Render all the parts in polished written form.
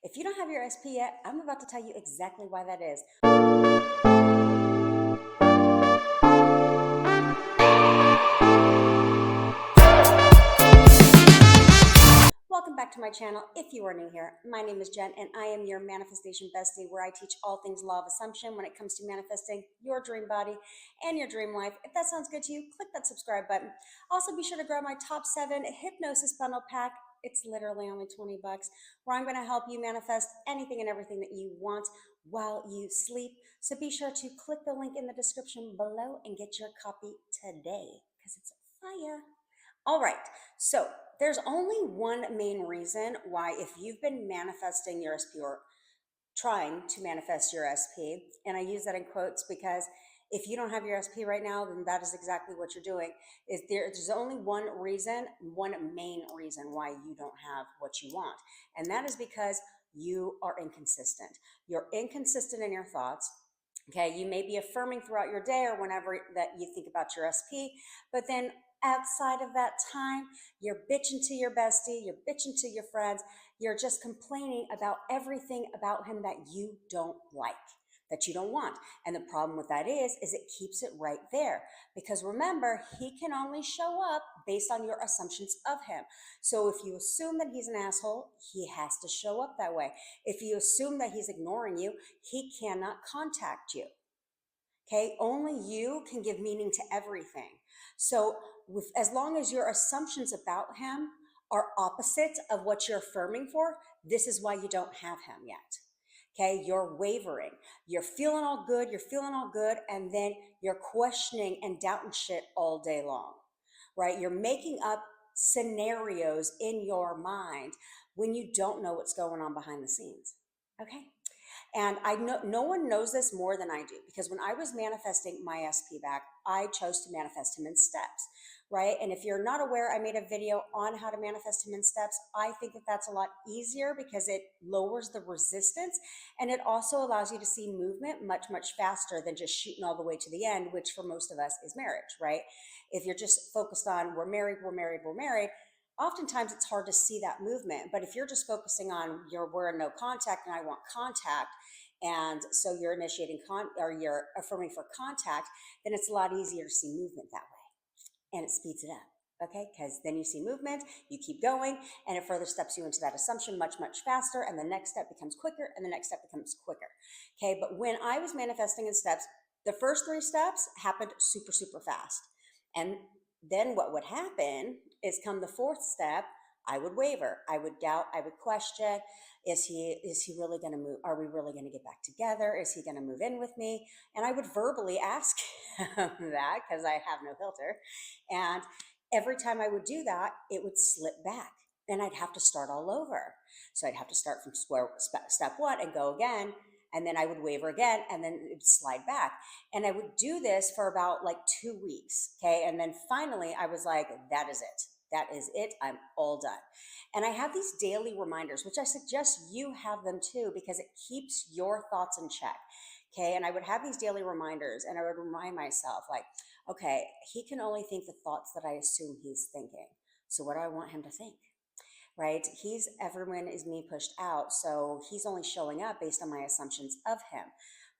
If you don't have your SP yet, I'm about to tell you exactly why that is. Welcome back to my channel. If you are new here, my name is Jen and I am your manifestation bestie, where I teach all things law of assumption when it comes to manifesting your dream body and your dream life. If that sounds good to you, click that subscribe button. Also, be sure to grab my top 7 hypnosis bundle pack. It's literally only 20 bucks, where I'm going to help you manifest anything and everything that you want while you sleep. So be sure to click the link in the description below and get your copy today, because it's fire. All right, so there's only one main reason why, if you've been manifesting your SP or trying to manifest your SP, and I use that in quotes because if you don't have your SP right now, then that is exactly what you're doing. There's only one reason, one main reason why you don't have what you want, and that is because you are inconsistent. You're inconsistent in your thoughts. Okay, you may be affirming throughout your day or whenever that you think about your SP, but then outside of that time, you're bitching to your bestie, you're bitching to your friends, you're just complaining about everything about him that you don't like, that you don't want. And the problem with that is it keeps it right there. Because remember, he can only show up based on your assumptions of him. So if you assume that he's an asshole, he has to show up that way. If you assume that he's ignoring you, he cannot contact you. Okay, only you can give meaning to everything. So as long as your assumptions about him are opposite of what you're affirming for, this is why you don't have him yet. Okay, you're wavering. You're feeling all good, and then you're questioning and doubting shit all day long, right? You're making up scenarios in your mind when you don't know what's going on behind the scenes. Okay. And I know no one knows this more than I do, because when I was manifesting my SP back, I chose to manifest him in steps, right? And if you're not aware, I made a video on how to manifest him in steps. I think that that's a lot easier because it lowers the resistance, and it also allows you to see movement much, much faster than just shooting all the way to the end, which for most of us is marriage, right? If you're just focused on we're married, oftentimes it's hard to see that movement. But if you're just focusing on we're in no contact and I want contact, and so you're initiating or you're affirming for contact, then it's a lot easier to see movement that way, and it speeds it up. Okay, because then you see movement, you keep going, and it further steps you into that assumption much, much faster, and the next step becomes quicker, and the next step becomes quicker. Okay, but when I was manifesting in steps, the first 3 steps happened super, super fast. And then what would happen is, come the 4th step, I would waver, I would doubt, I would question, is he really going to move? Are we really going to get back together? Is he going to move in with me? And I would verbally ask him that, because I have no filter. And every time I would do that, it would slip back and I'd have to start all over. So I'd have to start from step 1 and go again. And then I would waver again, and then it would slide back. And I would do this for about like 2 weeks. Okay. And then finally I was like, that is it. That is it. I'm all done. And I have these daily reminders, which I suggest you have them too, because it keeps your thoughts in check. Okay. And I would have these daily reminders, and I would remind myself, like, okay, he can only think the thoughts that I assume he's thinking. So what do I want him to think? Right? Everyone is me pushed out. So he's only showing up based on my assumptions of him,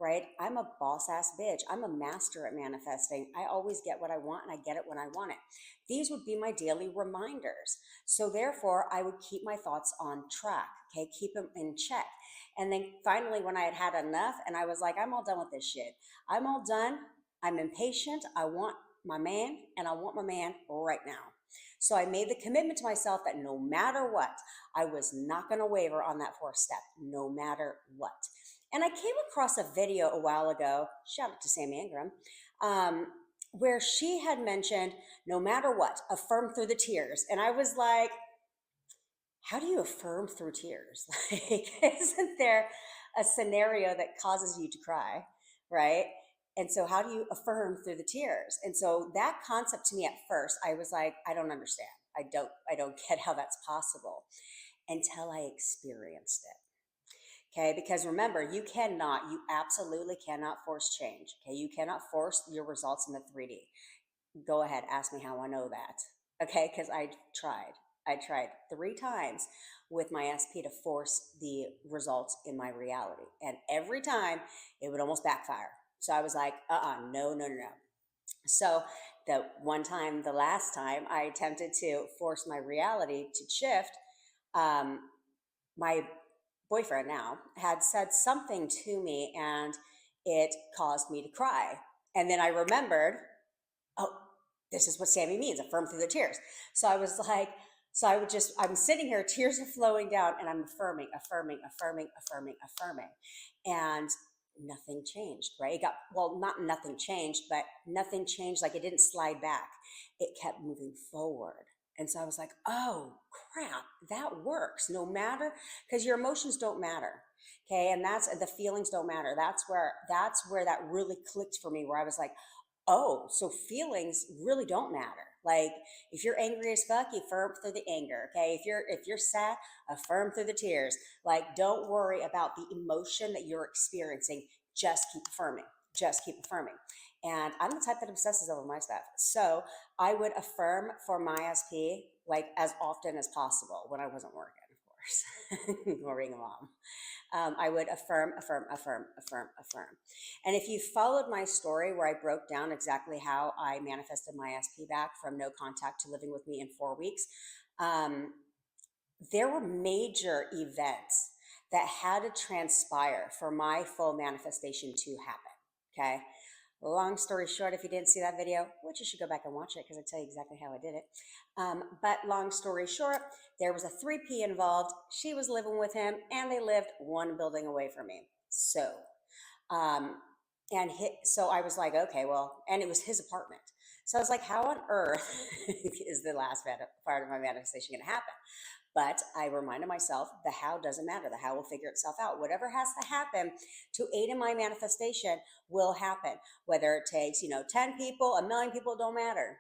right? I'm a boss ass bitch. I'm a master at manifesting. I always get what I want, and I get it when I want it. These would be my daily reminders. So therefore I would keep my thoughts on track. Okay. Keep them in check. And then finally, when I had had enough and I was like, I'm all done with this shit. I'm all done. I'm impatient. I want my man, and I want my man right now. So I made the commitment to myself that no matter what, I was not going to waver on that 4th step, no matter what. And I came across a video a while ago, shout out to Sammy Ingram, where she had mentioned, no matter what, affirm through the tears. And I was like, how do you affirm through tears? Like, isn't there a scenario that causes you to cry, right? And so how do you affirm through the tears? And so that concept, to me, at first, I was like, I don't understand. I don't get how that's possible, until I experienced it. Okay, because remember, you absolutely cannot force change. Okay, you cannot force your results in the 3D. Go ahead, ask me how I know that. Okay, because I tried. I tried 3 times with my SP to force the results in my reality. And every time it would almost backfire. So I was like, no, no, no, no. So the one time, the last time I attempted to force my reality to shift, um, my boyfriend now had said something to me and it caused me to cry. And then I remembered, oh, this is what Sammy means, affirm through the tears. So I was like, so I would just, I'm sitting here, tears are flowing down, and I'm affirming, affirming, affirming, affirming, affirming. And nothing changed, right? It got, well, not nothing changed, but nothing changed. Like it didn't slide back, it kept moving forward. And so I was like, oh crap, that works no matter, because your emotions don't matter. Okay. And that's the feelings don't matter. That's where that really clicked for me, where I was like, oh, so feelings really don't matter. Like if you're angry as fuck, you affirm through the anger. Okay. If you're sad, affirm through the tears. Like don't worry about the emotion that you're experiencing. Just keep affirming. Just keep affirming. And I'm the type that obsesses over my stuff. So I would affirm for my SP like as often as possible when I wasn't working, of course, or being a mom. I would affirm, affirm, affirm, affirm, affirm. And if you followed my story where I broke down exactly how I manifested my SP back from no contact to living with me in 4 weeks, um, there were major events that had to transpire for my full manifestation to happen. Okay. Long story short, if you didn't see that video, which you should go back and watch it because I tell you exactly how I did it. But long story short, there was a 3P involved. She was living with him and they lived one building away from me. Um, so I was like, okay, well, and it was his apartment. So I was like, how on earth is the last part of my manifestation going to happen? But I reminded myself the how doesn't matter. The how will figure itself out. Whatever has to happen to aid in my manifestation will happen. Whether it takes, 10 people, 1 million people, don't matter.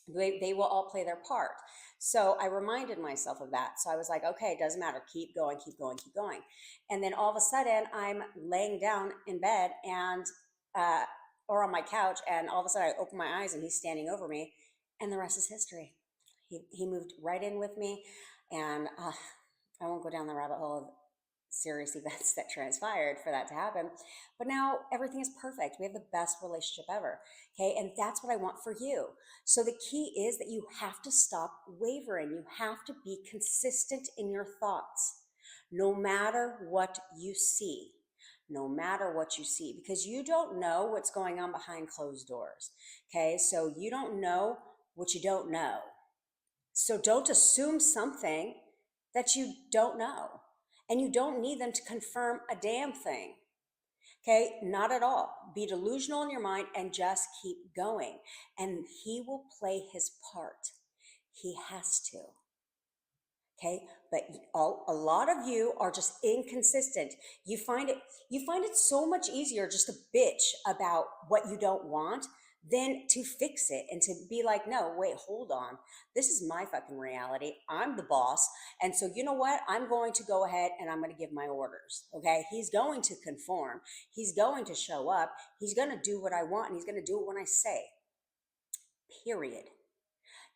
They will all play their part. So I reminded myself of that. So I was like, okay, it doesn't matter. Keep going, keep going, keep going. And then all of a sudden I'm laying down in bed and, or on my couch, and all of a sudden I open my eyes and he's standing over me, and the rest is history. He moved right in with me, and I won't go down the rabbit hole of serious events that transpired for that to happen. But now everything is perfect. We have the best relationship ever. Okay. And that's what I want for you. So the key is that you have to stop wavering. You have to be consistent in your thoughts, no matter what you see. No matter what you see, because you don't know what's going on behind closed doors. Okay. So you don't know what you don't know. So don't assume something that you don't know. And you don't need them to confirm a damn thing. Okay, not at all. Be delusional in your mind and just keep going. And he will play his part. He has to. Okay, but a lot of you are just inconsistent. You find it so much easier just to bitch about what you don't want than to fix it and to be like, no, wait, hold on. This is my fucking reality. I'm the boss. And so you know what? I'm going to go ahead and I'm going to give my orders. Okay. He's going to conform. He's going to show up. He's going to do what I want, and he's going to do it when I say. Period.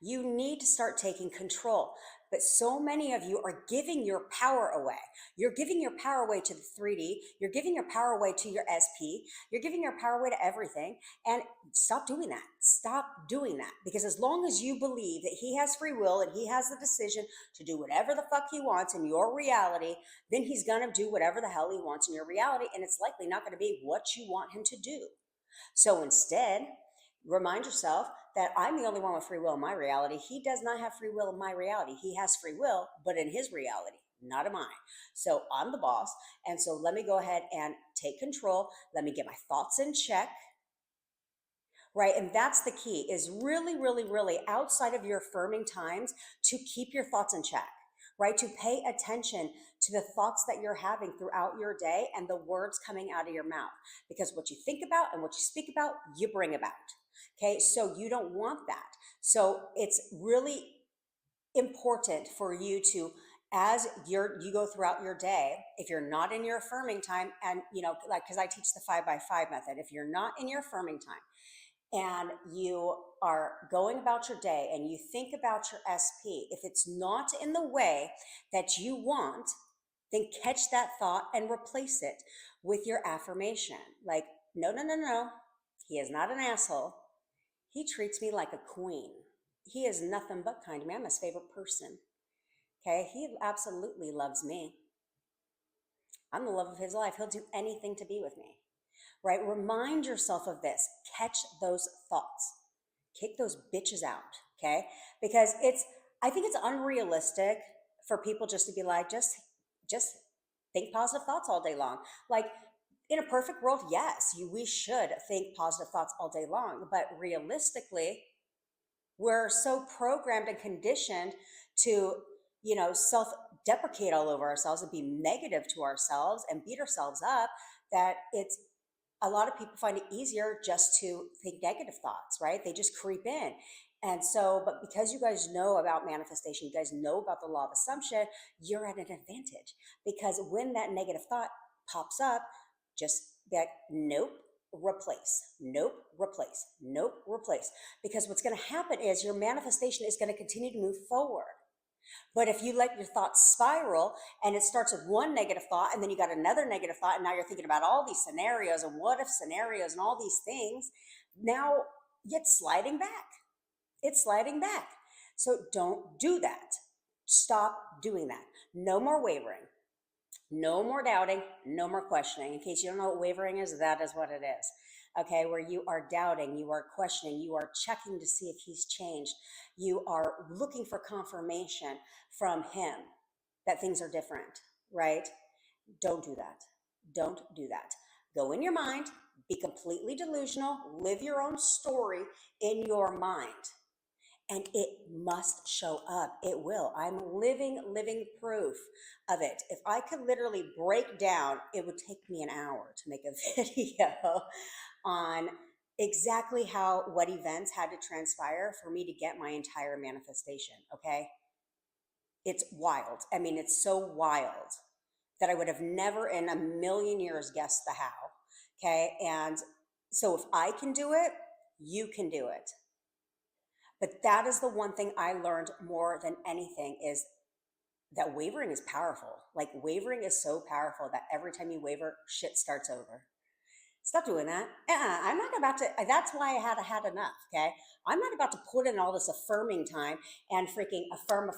You need to start taking control. But so many of you are giving your power away. You're giving your power away to the 3D. You're giving your power away to your SP. You're giving your power away to everything. And stop doing that. Stop doing that. Because as long as you believe that he has free will and he has the decision to do whatever the fuck he wants in your reality, then he's going to do whatever the hell he wants in your reality. And it's likely not going to be what you want him to do. So instead, remind yourself that I'm the only one with free will in my reality. He does not have free will in my reality. He has free will, but in his reality, not in mine. So I'm the boss. And so let me go ahead and take control. Let me get my thoughts in check. Right. And that's the key, is really, really, really outside of your affirming times to keep your thoughts in check. Right. To pay attention to the thoughts that you're having throughout your day and the words coming out of your mouth, because what you think about and what you speak about, you bring about. Okay. So you don't want that. So it's really important for you to, as you go throughout your day, if you're not in your affirming time, and like, because I teach the 5x5 method, if you're not in your affirming time, and you are going about your day and you think about your SP, if it's not in the way that you want, then catch that thought and replace it with your affirmation. Like, no, no, no, no. He is not an asshole. He treats me like a queen. He is nothing but kind to me. I'm his favorite person. Okay. He absolutely loves me. I'm the love of his life. He'll do anything to be with me. Right? Remind yourself of this. Catch those thoughts. Kick those bitches out. Okay. Because I think it's unrealistic for people just to be like, just think positive thoughts all day long. Like, in a perfect world, yes, we should think positive thoughts all day long. But realistically, we're so programmed and conditioned to, self deprecate all over ourselves and be negative to ourselves and beat ourselves up, that it's a lot of people find it easier just to think negative thoughts, right? They just creep in. And so, but because you guys know about manifestation, you guys know about the law of assumption, you're at an advantage, because when that negative thought pops up, just that, nope, replace, nope, replace, nope, replace. Because what's going to happen is your manifestation is going to continue to move forward. But if you let your thoughts spiral and it starts with one negative thought and then you got another negative thought, and now you're thinking about all these scenarios and what if scenarios and all these things, now it's sliding back. It's sliding back. So don't do that. Stop doing that. No more wavering. No more doubting, no more questioning. In case you don't know what wavering is, that is what it is. Okay, where you are doubting, you are questioning, you are checking to see if he's changed, you are looking for confirmation from him that things are different, right? Don't do that. Don't do that. Go in your mind, be completely delusional, live your own story in your mind, and it must show up. It will. I'm living proof of it. If I could literally break down, it would take me an hour to make a video on exactly what events had to transpire for me to get my entire manifestation. Okay. It's wild. I mean, it's so wild that I would have never in a million years guessed the how. Okay. And so if I can do it, you can do it. But that is the one thing I learned more than anything, is that wavering is powerful. Like, wavering is so powerful that every time you waver, shit starts over. Stop doing that. I'm not about to. That's why I had enough. Okay. I'm not about to put in all this affirming time and freaking affirm,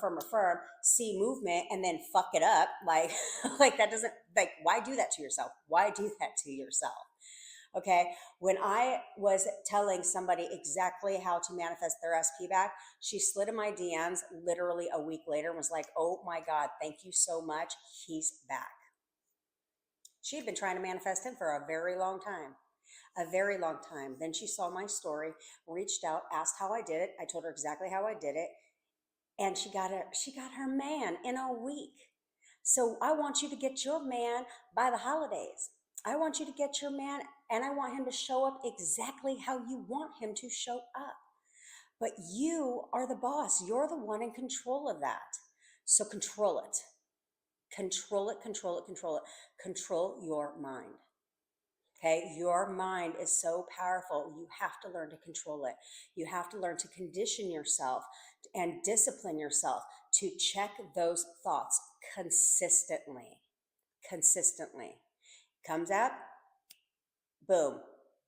see movement, and then fuck it up. Like, like that doesn't, like, why do that to yourself? Why do that to yourself? Okay. When I was telling somebody exactly how to manifest their SP back, she slid in my DMs literally a week later and was like, oh my God, thank you so much. He's back. She had been trying to manifest him for a very long time. A very long time. Then she saw my story, reached out, asked how I did it. I told her exactly how I did it. And she got her man in a week. So I want you to get your man by the holidays. I want you to get your man, and I want him to show up exactly how you want him to show up. But you are the boss. You're the one in control of that. So control it. Control it, control it, control it. Control your mind. Okay, your mind is so powerful. You have to learn to control it. You have to learn to condition yourself and discipline yourself to check those thoughts consistently. Consistently. Comes out, boom,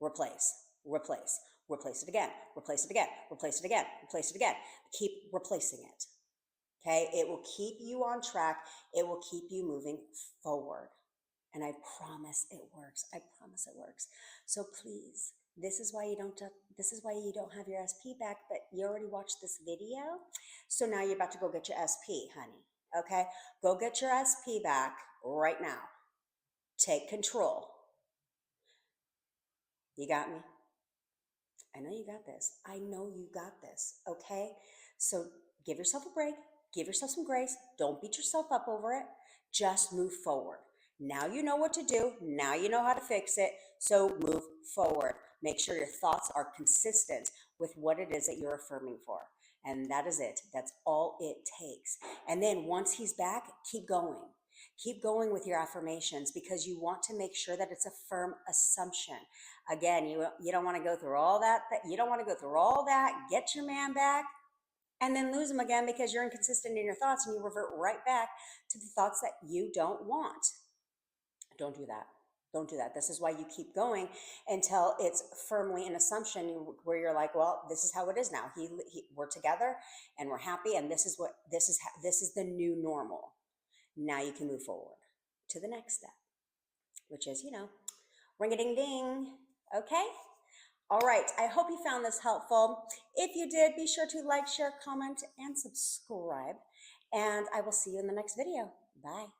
replace, replace, replace it again, replace it again, replace it again, replace it again. Keep replacing it. Okay, it will keep you on track. It will keep you moving forward. And I promise it works. I promise it works. So please, this is why you don't have your SP back, but you already watched this video. So now you're about to go get your SP, honey. Okay? Go get your SP back right now. Take control. You got me? I know you got this. I know you got this. Okay? So give yourself a break. Give yourself some grace. Don't beat yourself up over it. Just move forward. Now you know what to do. Now you know how to fix it. So move forward. Make sure your thoughts are consistent with what it is that you're affirming for. And that is it. That's all it takes. And then once he's back, keep going. Keep going with your affirmations because you want to make sure that it's a firm assumption. Again, you don't want to go through all that. You don't want to go through all that. Get your man back and then lose him again because you're inconsistent in your thoughts and you revert right back to the thoughts that you don't want. Don't do that. Don't do that. This is why you keep going until it's firmly an assumption where you're like, well, this is how it is now. We're together and we're happy, and this is the new normal. Now you can move forward to the next step, which is, ring a ding ding. Okay. All right. I hope you found this helpful. If you did, be sure to like, share, comment, and subscribe. And I will see you in the next video. Bye.